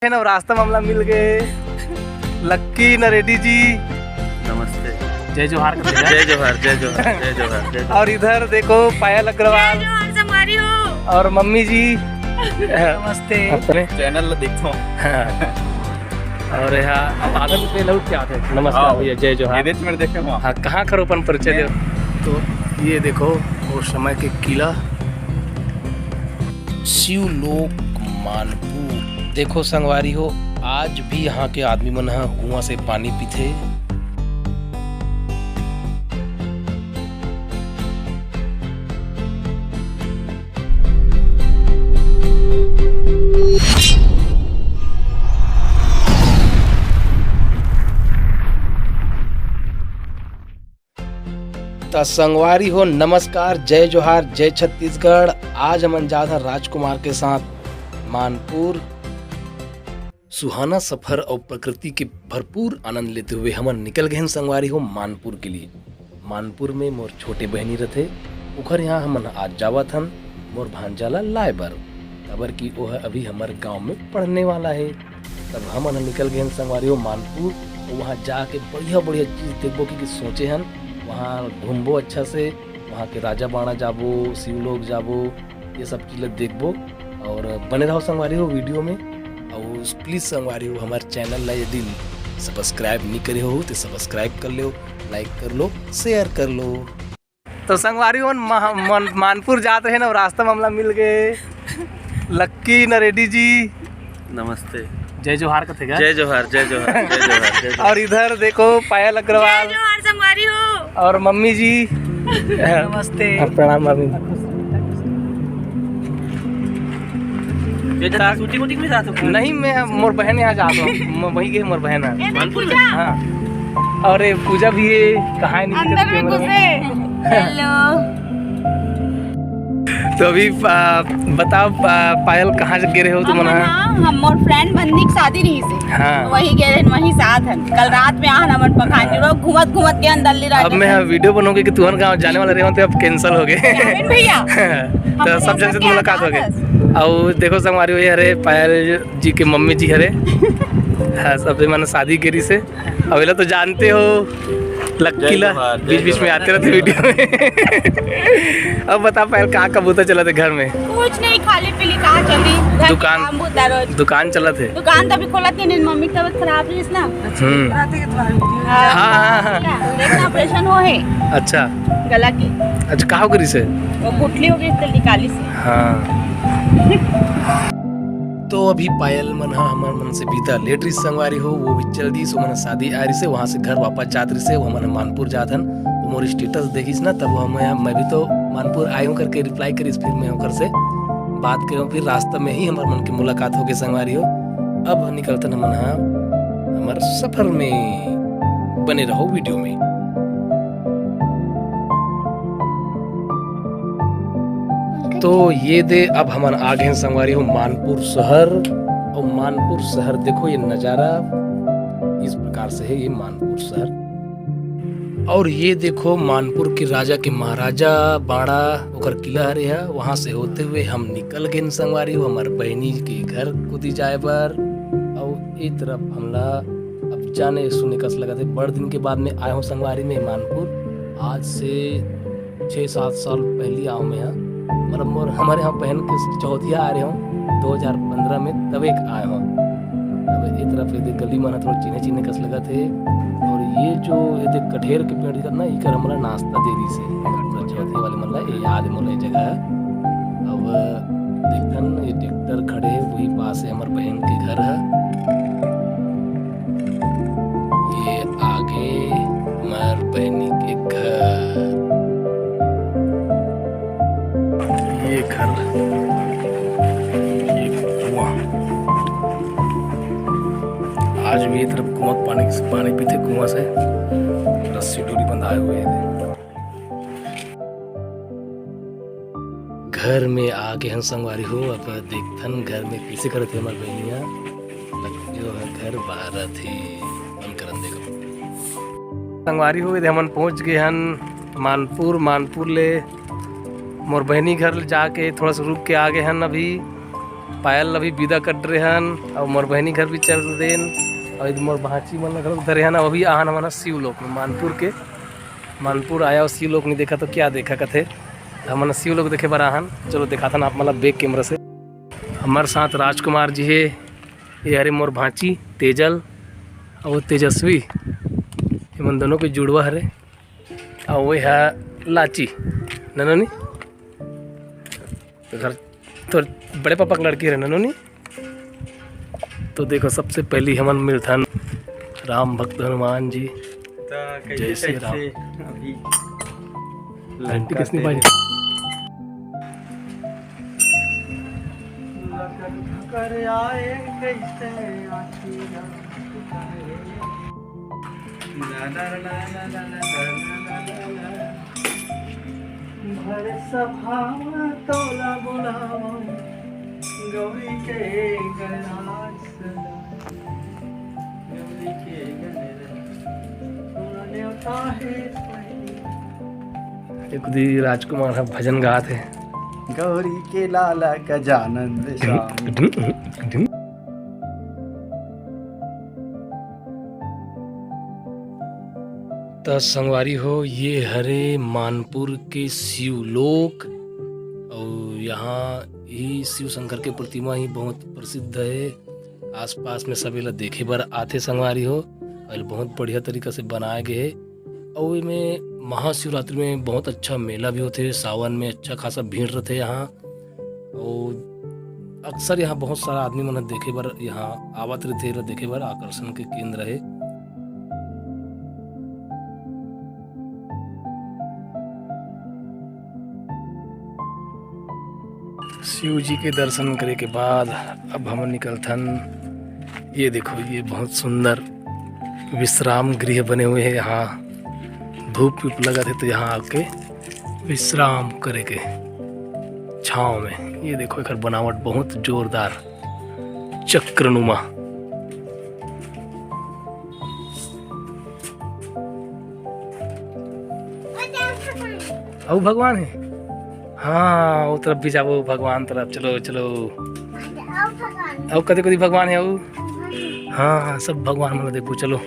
है ना, रास्ता मामला मिल गए। लक्की नरेडी जी नमस्ते। जय जोहार जय जोहार जय जोहार जय जोहार जय और इधर देखो पायल अग्रवाल और मम्मी जी नमस्ते। चैनल देखता हूँ। और यहाँ आदम पे लौट के आते हैं। नमस्कार भैया, जय जोहार। देखे वहाँ। हाँ, कहाँ करो अपन परिचय दो। तो ये देखो वो समय के किला शिवलोक मानपुर। देखो संगवारी हो, आज भी यहाँ के आदमी मन कुआं से पानी पीते। तो संगवारी हो नमस्कार, जय जोहार, जय छत्तीसगढ़। आज हम अंजाद हैं राजकुमार के साथ मानपुर। सुहाना सफर और प्रकृति के भरपूर आनंद लेते हुए हम निकल गए हैं संगवारी हो मानपुर के लिए। मानपुर में मोर छोटे बहनी रहते उखर यहाँ हम आज जावत हन। मोर भांजाला लाइबर खबर की वो है अभी हमारे गांव में पढ़ने वाला है। तब हम निकल गए हैं संगवारी हो मानपुर। वहाँ जाके बढ़िया बढ़िया चीज़ देखबो कि सोचे हन। वहाँ घूमबो अच्छा से, वहाँ के राजा बाणा जाबो, शिवलोक जाबो, ये सब चीज़ देखबो। और बने रहो संगवारी हो वीडियो में। और प्लीज़ संगवारी हो हमारे चैनल ला यदि सब्सक्राइब नहीं करे हो तो सब्सक्राइब कर लो, लाइक कर लो, शेयर कर लो। तो संगवारी हो मानपुर जाते हैं ना, रास्ता मामला मिल गए। लक्की नरेडी जी नमस्ते। जय जोहार का थे। जय जोहार जय जोहार जय जोहार जय जोहार। और इधर देखो पायल अग्रवाल और मम्मी जी नमस्ते। प्रणाम मम्मी। नहीं, मैं मोर बहन यहाँ जाता हूँ, वही के मोर बहन है मानपुर में। हाँ, और पूजा भी है। कहाँ तो अभी बताओ पायल कहाँ गिरे हो तुम? हम मोर फ्रेंड बंदी की शादी रही से। हाँ, वही गए वही साथ हैं। कल रात में आहन हमन पखान जो घूमत घूमत के अंदर ले रहा। अब मैं वीडियो बनाऊंगी कि तुहर गाँव जाने वाला रहे तो अब कैंसिल हो गए भैया। तो सब जन से मुलाकात हो गई। और देखो संगवारी हुई अरे पायल जी के मम्मी जी हरे। हाँ, सब मैंने शादी करी से। अब तो जानते हो लक्कीला बीच बीच में आते रहते वीडियो में। अब बता पायल कहाँ कबूतर चला थे घर में? कुछ नहीं, खाली पीली कहाँ चली। दुकान चला थे। दुकान तभी खोला थी। मम्मी की तबीयत खराब रही ना। हाँ, ऑपरेशन हो है। अच्छा, गला की। अच्छा, कहाँ करी से? वो गुठली हो गई निकाली से। हाँ। तो अभी पायल मन हमार मन से बीता लेट रही संगवारी हो, वो भी चल दी। सो मन शादी आ रही से, वहाँ से घर वापस जात रही से। वो मन मानपुर जात हन। तो मोर स्टेटस देखिस ना, तब मैं भी तो मानपुर आयु करके रिप्लाई करीस। फिर मैं ओकर से बात करूँ। फिर रास्ता में ही हमार मन की मुलाकात हो गई संगवारी हो। अब निकलते मन हमार सफर में। बने रहो वीडियो में। तो ये दे अब हम आगे हैं संगवारी हो मानपुर शहर। और मानपुर शहर देखो ये नज़ारा इस प्रकार से है, ये मानपुर शहर। और ये देखो मानपुर के राजा के महाराजा बाड़ा ओकर किला हरे है। वहाँ से होते हुए हम निकल गए संगवारी हो हमारे बहनी के घर कुदी जाए बर। और एक तरफ हमला अब जाने सुने कस लगा थे। बड़ दिन के बाद में आए हूँ संगवारी में मानपुर। आज से 6-7 साल पहले आओ मैं यहाँ। मतलब हमारे यहाँ बहन के चौथिया आ रहे हूँ 2015 में, तब एक आए हूँ। अब एक तरफ ये गली में थोड़ा चीने कस लगा थे। और ये जो ये कठेर के पेड़ दिखा ना, इकर हमारा नाश्ता दे दी से चौथे वाले मतलब ये याद मोला जगह है। अब देखन ये ट्रैक्टर खड़े है, वही पास है हमारे बहन के घर है। ये आगे हमारे बहनी के घर, ये घर, ये कुआं। आज भी तरफ कुआं पानी पीते कुआं से रस्सी डोरी बंधाए हुए थे। घर में आगे हम संगवारी हो। अब देखथन घर में कैसे करते हमारे बहनिया जो है घर बाहर थी करन देखो संगवारी हो। हमन पहुंच गए हन मानपुर ले। मोर बहनी घर जाके थोड़ा सा रुक के आ गए हन। अभी पायल अभी विदा कट रहे हन और मोर बहनी घर भी चल देन और मोर भाची मन घर उधर हन। अभी आहन हमारा शिवलोक में मानपुर आया और शिवलोक नहीं देखा तो क्या देखा कथे हमन शिवलोक देखे बर आहन। चलो दिखा था ना आप मतलब बैक कैमरा से। हमारे साथ राजकुमार जी है, ये हरे मोर भाची तेजल और तेजस्वी, ये मन दोनों के जुड़वा हरे और वो है लाची ननोनी। तो घर तो बड़े पापा की लड़की है ननोनी। तो देखो सबसे पहली हमन मिलथन राम भक्त हनुमान जी। जय श्री राम। घंटी किसने बाजी? गौरी के गणराज गौरी के एक दी राजकुमार है भजन गाते हैं। गौरी के लाला गजानंद स्वामी। तो संगवारी हो, ये हरे मानपुर के शिवलोक और यहाँ ही शिव शंकर के प्रतिमा ही बहुत प्रसिद्ध है। आसपास में सभी लोग देखे बर आते संगवारी हो और बहुत बढ़िया तरीका से बनाए गए है। और इसमें महाशिवरात्रि में बहुत अच्छा मेला भी होते है। सावन में अच्छा खासा भीड़ रहते यहाँ और अक्सर यहाँ बहुत सारा आदमी मन देखे बर यहाँ आवत रहते, देखे बर आकर्षण के केंद्र है। शिव जी के दर्शन करे के बाद अब हम निकलथन। ये देखो ये बहुत सुंदर विश्राम गृह बने हुए हैं। यहाँ धूप लगा थे तो यहाँ आके विश्राम करे के छाँव में। ये देखो एक बनावट बहुत जोरदार चक्रनुमा। और भगवान है, हाँ वो तरफ भी जाओ भगवान तरफ। चलो चलो अब कदे कदी भगवान है वो। हाँ हाँ सब भगवान मतलब देखो। चलो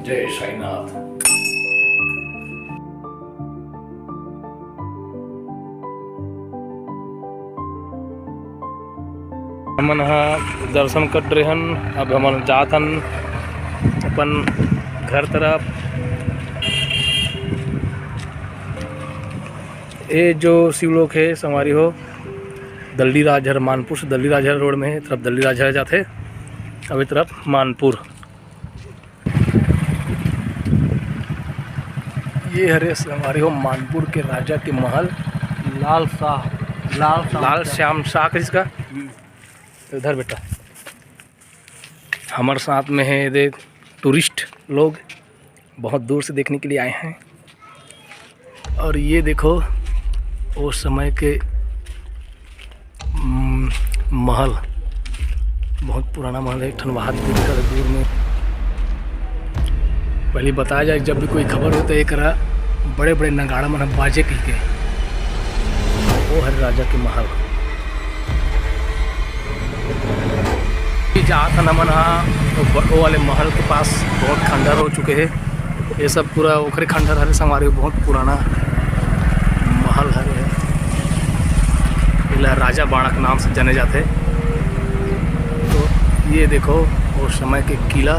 जय साईनाथ। हमन दर्शन कर रहे हन। अब हमन जात हन अपन घर तरफ। ये जो शिवलोक है संगवारी हो दल्ली राजहर, मानपुर से दल्ली राजहर रोड में है, तरफ दल्ली राजहर जाते अभी तरफ मानपुर। ये हरे संगवारी हो मानपुर के राजा के महल लाल श्याम शाह जिसका इधर बेटा हमारे साथ में है। देख टूरिस्ट लोग बहुत दूर से देखने के लिए आए हैं। और ये देखो उस समय के महल, बहुत पुराना महल है। ठनवाहत दिखकर दूर में पहले बताया जाए जब भी कोई खबर होता है एक बड़े बड़े नगाड़ा मन बाजे कह के वो हर राजा के महल जहाँ था नमन। वो वाले महल के पास बहुत खंडर हो चुके हैं। ये सब पूरा ओखरे खंडर हरे संगवारी बहुत पुराना महल है। राजा बाणक नाम से जाने जाते। तो ये देखो उस समय के किला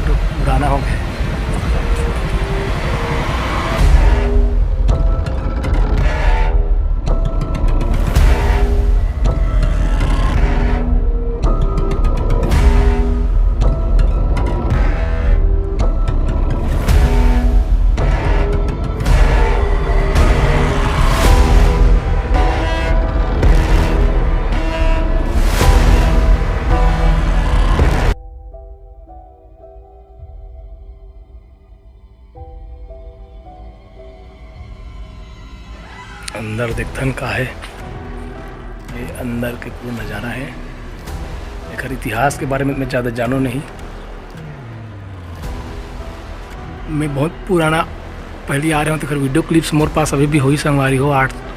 तो पुराना हो गया। अंदर देखथन का है, ये अंदर के पूरा नज़ारा है। एक इतिहास के बारे में मैं ज़्यादा जानू नहीं। मैं बहुत पुराना पहले आ रहे हो तो फिर वीडियो क्लिप्स मोर पास अभी भी हुई संगवारी हो।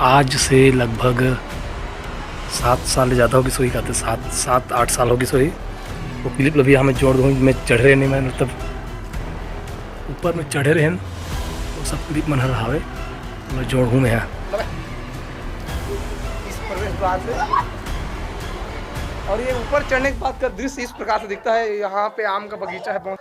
आज से लगभग 7 साल ज़्यादा होगी सोई कहते 7-8 साल होगी सोई। वो क्लिप अभी हमें जोड़ दूँ मैं चढ़ रहे नहीं मैं मतलब ऊपर में चढ़े रहे वो सब क्लिप मन हवे मैं जोड़ हूँ मैं यहाँ इस प्रवेश द्वार से। और ये ऊपर चढ़ने के बाद का दृश्य इस प्रकार से दिखता है। यहाँ पे आम का बगीचा है बहुत।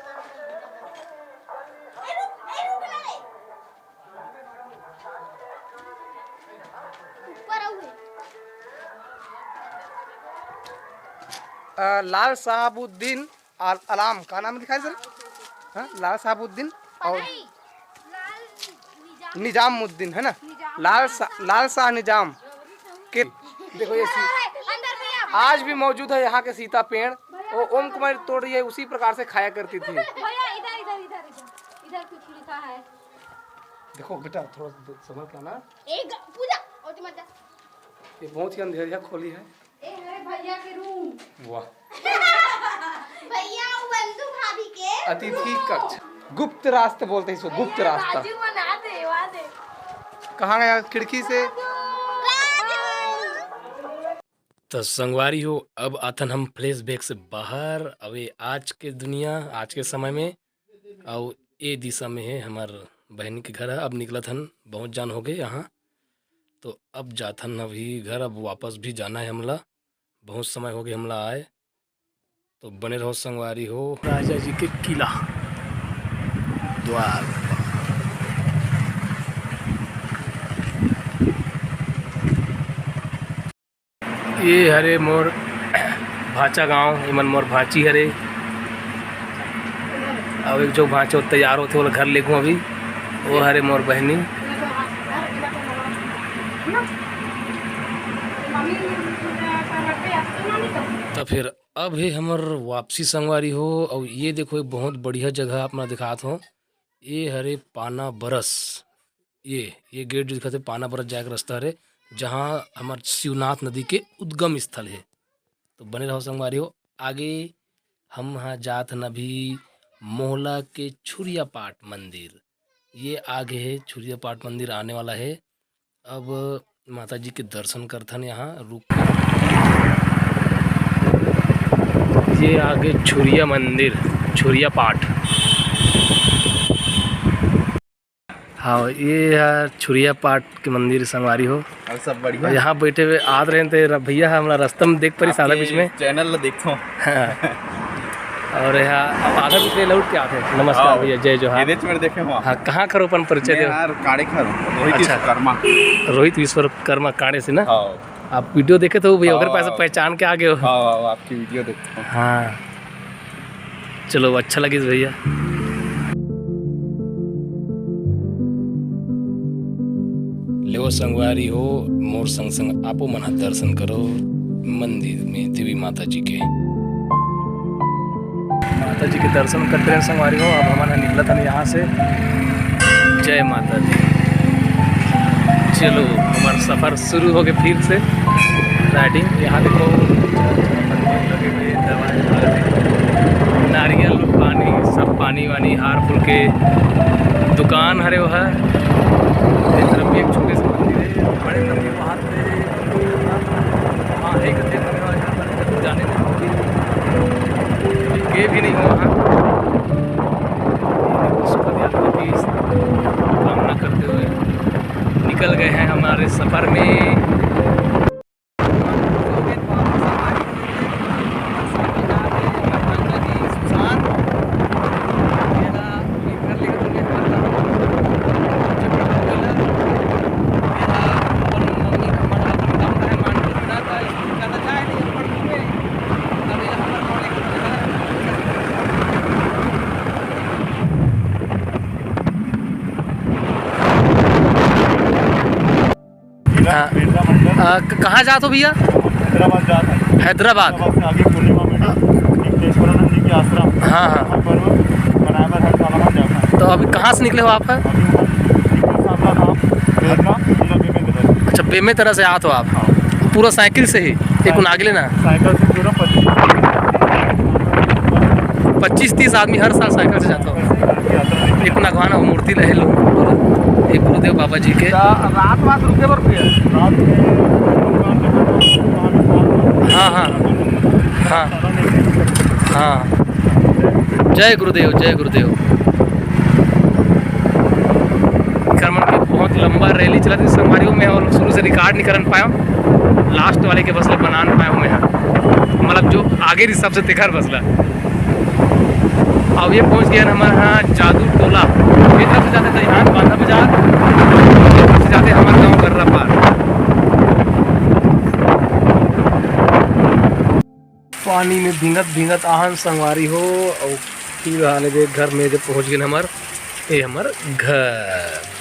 लाल साहबुद्दीन अलाम का नाम लिखा है सर। हाँ, लाल साहबुद्दीन और निजामुद्दीन है ना। लाल शाह निजाम के देखो ये आज भी मौजूद है यहाँ के सीता पेड़। वो ओम कुमार तोड़ रही है उसी प्रकार से खाया करती थी। इधर कुछ लिखा है। देखो बेटा थोड़ा समझ का ना पूजा ये बहुत ही अंधेरिया खोली है। भैया के रूम। वाह भैया बंधु भाभी के अतिथि कक्ष गुप्त रास्ता बोलते हैं इसको। गुप्त रास्ता कहाँ गया खिड़की से। तो संगवारी हो अब आथन हम फ्लैशबैक से बाहर। अब ये आज के दुनिया आज के समय में और ये दिशा में है हमार बहन के घर है। अब निकला थन बहुत जान हो गए यहाँ तो अब जाथन अभी घर। अब वापस भी जाना है हमला बहुत समय हो गए हमला आए। तो बने रहो संगवारी हो। राजा जी के किला द्वार ये हरे मोर भाचा गांव इमन मोर भाची हरे। अब एक जो भाचो तैयार होते वो घर लेकूँ अभी वो हरे मोर बहनी। तो फिर अब है हमार वापसी संगवारी हो। और ये देखो एक बहुत बढ़िया जगह अपना दिखात हो। ये हरे पाना बरस ये गेट जो दिखाते पाना बरस जाए का रास्ता हरे जहाँ हमार शिवनाथ नदी के उद्गम स्थल है। तो बने रहो संगवारी हो। आगे हम यहाँ जात हन अभी मोहला के छुरिया पाट मंदिर। ये आगे है छुरिया पाट मंदिर आने वाला है। अब माता जी के दर्शन करथन यहाँ रुक। ये आगे छुरिया मंदिर छुरिया पाट। हाँ ये है छुरिया पाट के मंदिर संगवारी हो। और सब बढ़िया। और यहाँ बैठे हुए आद रहे थे भैया हमारा रास्ता में देख परी सादा बीच में चैनल देखता हूँ। हाँ। और यहाँ अब आधा पिछले लौट के आते हैं। नमस्कार भैया जय जोहार। देखे हो हाँ कहाँ करो अपन परिचय दो। काड़े खर अच्छा। कर्मा रोहित विश्वकर्मा कांडे से ना। हाँ आप वीडियो देखे तो भैया अगर हाँ। पैसा पहचान के आगे हो। हाँ आपकी वीडियो देखता हूँ। हाँ चलो अच्छा लगी भैया। ले संगवारी हो मोर संग संग आपो मना दर्शन करो मंदिर में देवी माता जी के दर्शन करते हैं संगवारी हो। अब हमारा निकला था यहाँ से। जय माता दी। चलो हमारा सफ़र शुरू हो गया फिर से राइडिंग। यहाँ देखो लगे हुए दरवाजे नारियल पानी सब पानी वानी हार फूल के दुकान हरे वह। एक तरफ भी एक छोटे से मंदिर है बड़े लंबे वहाँ से। हाँ एक जाने गए भी नहीं हो वहाँ। कामना करते हुए निकल गए हैं हमारे सफ़र में। कहाँ जाते हो भैया? हैदराबाद जाता है। हैदराबाद से आगे पूर्णिमा में टेश्वरानंद जी की आश्रम। हाँ हाँ। वहाँ पर बनाया धर्मशाला में जाता है। तो अभी कहाँ से निकले हो आप? अच्छा बेमे तरह से आते हो आप? पूरा साइकिल से ही? एक आगे लेना साइकिल से पूरा 25-30 आदमी हर साल साइकिल से जाता हो। एक नगवाना मूर्ति रहे लो। बोला एक गुरुदेव बाबा जी के। रात बात रुके बर भैया। रात में दुकान पे बैठो, वहाँ पे बात हाँ हाँ हाँ सारा नहीं हाँ। जय गुरुदेव जय गुरुदेव। क्रमण के बहुत लंबा रैली चला थी संगवारियों में और शुरू से रिकॉर्ड नहीं कर पाया, लास्ट वाले के बसले बना नहीं पाया हूँ मैं, मतलब जो आगे ही सबसे तिखर बसला। अब ये पहुँच गया हमारे यहाँ जादू टोला। एक तरफ से जाते यहाँ बांधा बाजार, एक तरफ से जाते हमारे गाँव गर्रा पार। पानी में भींगत भींगत आहन संगवारी हो और फिर आने दे घर में जब पहुँच गए हमार ये हमार घर।